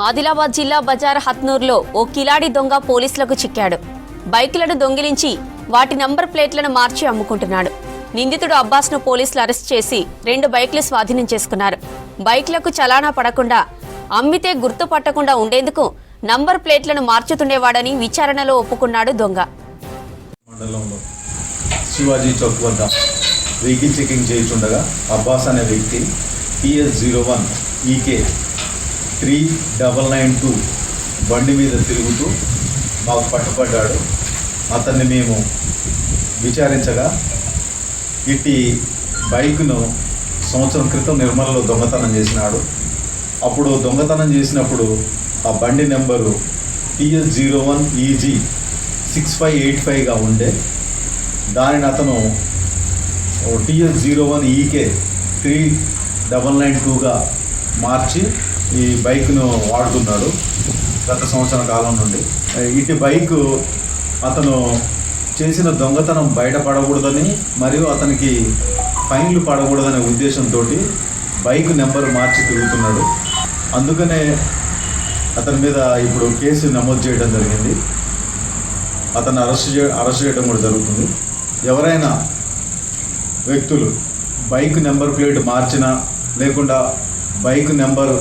ఆదిలాబాద్ జిల్లా బజార్ హత్నూర్లో ఓ కిలాడి దొంగ పోలీసులకు చిక్కాడు. బైకులను దొంగిలించి వాటి నంబర్ ప్లేట్లను మార్చి అమ్ముకుంటున్నాడు. నిందితుడు అబ్బాస్ను పోలీసులు అరెస్ట్ చేసి 2 బైకులు స్వాధీనం చేసుకున్నారు. బైక్లకు చలానా పడకుండా, అమ్మితే గుర్తుపట్టకుండా ఉండేందుకు నంబర్ ప్లేట్లను మార్చుతుండేవాడని విచారణలో ఒప్పుకున్నాడు దొంగ. మండలంలో శివాజీ చౌక్ వద్ద వెహికల్ చెకింగ్ చేస్తుండగా అబ్బాస్ అనే వ్యక్తి PS01 EK 3992 బండి మీద తిరుగుతూ మాకు పట్టుబడ్డాడు. అతన్ని మేము విచారించగా ఇట్టి బైక్ను సంవత్సరం క్రితం నిర్మలలో దొంగతనం చేసినాడు. అప్పుడు దొంగతనం చేసినప్పుడు ఆ బండి నెంబరు PS01 EG 6585గా ఉండే దానిని అతను TS01 EK 3992గా మార్చి ఈ బైక్ను వాడుతున్నాడు గత సంవత్సరం కాలం నుండి. ఇటు బైక్ అతను చేసిన దొంగతనం బయటపడకూడదని మరియు అతనికి ఫైన్లు పడకూడదనే ఉద్దేశంతో బైక్ నెంబర్ మార్చి తిరుగుతున్నాడు. అందుకనే అతని మీద ఇప్పుడు కేసు నమోదు చేయడం జరిగింది. అతను అరెస్ట్ చేయడం కూడా జరుగుతుంది. ఎవరైనా వ్యక్తులు బైక్ నెంబర్ ప్లేట్ మార్చినా లేకుండా బైక్ నెంబర్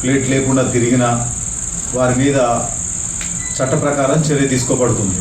ప్లేట్ లేకుండా తిరిగినా వారి మీద చట్ట ప్రకారం చర్య తీసుకోబడుతుంది.